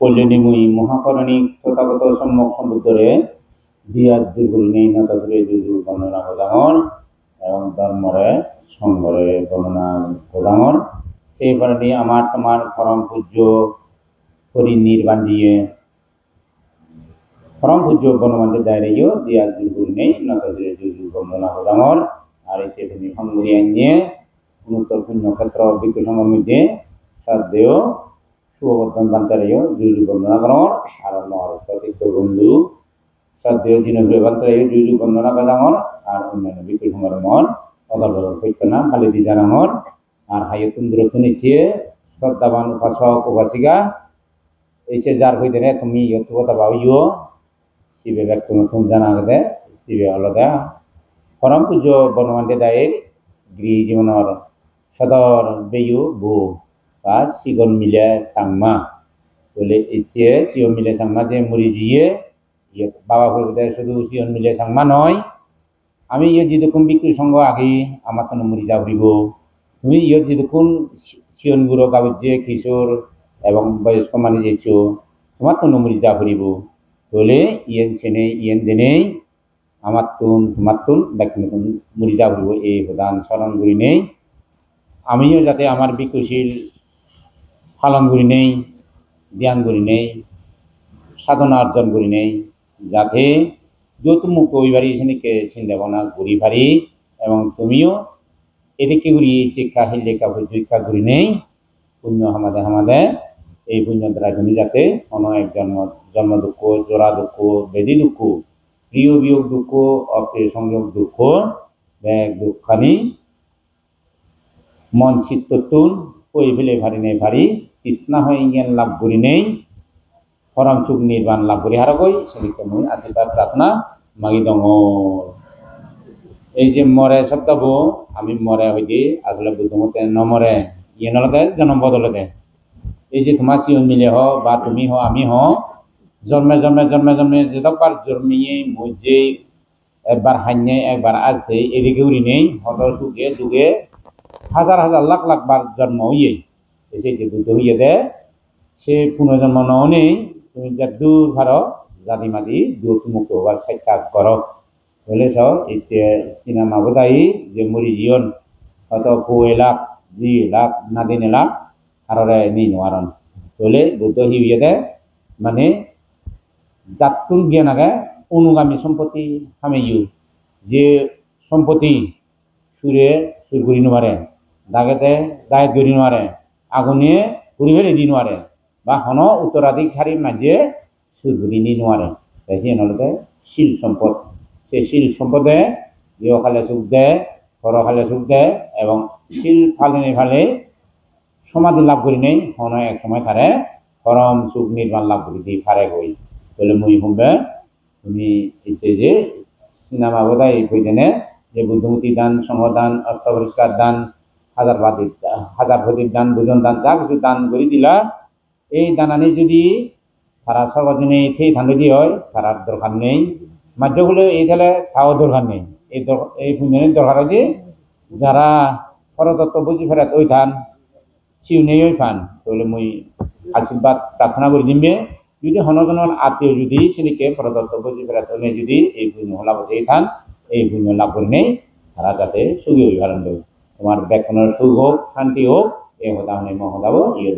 কল্যাণীময়ী মহাকরণিক তথাগত সম্যক সম্বুদ্ধরে দিয়াত দুর্গুলিনী নতদূরে যুযু বর্ণনা গোদাঙর এবং ধর্মরে সংঘরে বর্ণনা গোদাঙর সেই কারণে আমার তোমার পরম পূজ্য হরিনির্বাণ দিয়ে পরম পূজ্য বনমান্ডে দায়রেও দিয়াত দুর্গুলিনী নতদূরে যুযু বর্ণনা গোদাঙর আর এই চেতনী সংগুলি আনিয়ে উন্নত পুণ্যক্ষেত্র বিক্ষু সংঘের মধ্যে সাধ্যেয় শুভবর্ধন বান্তারেও যুযু বর্ণনা করার আর মহারাষ্ট্র বন্ধু সাধ্যেয় জিনপ্রিয় বান্তারেও যুযু বর্ণনা করাঙর আর অন্যান্য বিক্ষু সংঘের মন অদল বদল পৈতনা ফালিদি জানাঙর আর হাইয়ে তুন্দুর শুনেছে শ্রদ্ধাবান উপাসক উপাসিকা এসে যার হইতে তুমি ইয়তু কথা ভাবিও শিবে ব্যক্তি নতুন জানা গেছে শিবে আলাদা পরম পূজ্য বনমান্ডে দায়ের গৃহ জীবনের সদর বেয়ু বু বা সিগন মিলে সাংমা বলে ইচ্ছে সিগন মিলে সাংমা যে মুড়ি জিয়ে বাবা ফুলতে শুধু সিগন মিলে সাংমা নয় আমি ইয়ে যেরকম বিক্রি সংঘ আগে আমার তো মুড়ি যাবরিব তুমি ইয়ে যেরকম সিগন গুঁড়ো কাগজে কিশোর এবং বয়স্ক মানে যেছো তোমার তো মুড়ি যাবরিব বলে ইয়েন সেনে ইয়েন দেনেই আমার তুন তোমার তুন ব্যক্তি নতুন মুড়ি যাবরিব এই প্রধান স্মরণ করি নেই আমিও যাতে আমার বিকশীল পালন করি নেই ধ্যান করি নেই সাধনা অর্জন করি নেই যাতে যত মুক্ত ওইবারই সেদিকে চিন্তা ভাবনা করি পারি এবং তুমিও এদিকে ঘুরি শিক্ষা শিক্ষা পরীক্ষা করি নেই পুণ্য হামাদে এই পুণ্য দ্বারা তুমি যাতে কোনো এক জন্ম দুঃখ জোড়া দুঃখ বেদি দুঃখ প্রিয় বিয়োগ দুঃখ অপ্রিয় সংযোগ দুঃখ ব্যাগ দুঃখানি মন চিত্ততুন কই ফেলে ভারি নেই ভারি তৃষ্ণা হয়ে জ্ঞান লাভ করি নেই পরম সুখ নির্বাণ লাভ করি হারা কই সেদিকে মই আশীর্বাদ প্রার্থনা মাগি দङ এই যে মরে শব্দ আমি মরে হইতে আসলে বুদ্ধমতে নমরে ইয়ে নলতে জন্ম বদলতে এই যে তোমার চিয়ন মিলে হ বা তুমি হ আমি হ জন্মে জন্মে জন্মে জন্মে যেতবার জন্মিয়ে মধ্যে একবার হান্যে একবার আছে এদিকে উড়ি নেই হত সুখে দুঃখে হাজার হাজার লাখ লাখ বার জন্ম হইয়ে এসে যে দুধ হইয়ে দেয় সে পুনর্জন্ম নও নেই তুমি যা দূর ভারো জাতি মাতি দূর মুক্ত হবার সাক্ষাৎ করো বলে সব এই সিনেমা বোধাই যে মরি জীবন হয়তো 9 লাখ 2 লাখ না 3 লাখ আরে নি নোয়ারন বলে বুদ্ধ হইয়ে দেয় মানে জাতুন জ্ঞান আগে অনুগামী সম্পত্তি হামেইউ যে সম্পত্তি সুরে সুর করি নোৱাৰে দাগেতে দায়ত করি নোৱাৰে আগুনে ঘুরি ফেলে দি নোৱাৰে বা হন উত্তরাধিকারী মাঝে সুর করি নি নোৱাৰে তাই নলতে শিল সম্পদ সেই শিল সম্পদে ইয় খালে সুখ দেয় ঘর খালে সুখ দেয় এবং শিল ফালে ফালে সমাধি লাভ করি নেই হন এক সময় তারে পরম সুখ নির্বাণ লাভ করি দি ফারে গই বলে মুই শুনবে তুমি ইচ্ছে যে সিনেমা বোধাই কইতেনে যে বুদ্ধমতি দান সংঘদান অষ্টপরিষ্কার দান হাজার প্রদীপ দান ভোজন দান যা কিছু দান করে দিলা এই দানানি যদি তারা সর্বজনে খেয়ে ধান যদি হয় তারার দরকার নেই মাধ্যগুলো এই তাহলে খাওয়া দরকার নেই এই পুণ্যের দরকার হয় যে যারা পরতত্ত্ব বুঝি ফেরাত ওই ধান চিউনে ওই ফান তাহলে মুই আশীর্বাদ প্রার্থনা করে দিমবে যদি হনজনের আত্মীয় যদি সেদিকে পরতত্ত্ব বুঝি ফেরাত যদি এই পুণ্য লাভ এই থান এই পুণ্য লাভ করে নেই তারা যাতে সুখী হই ভালো তোমার ব্যাকরণের সুখ হোক শান্তি হোক এই কথা মহদাব ইয়ে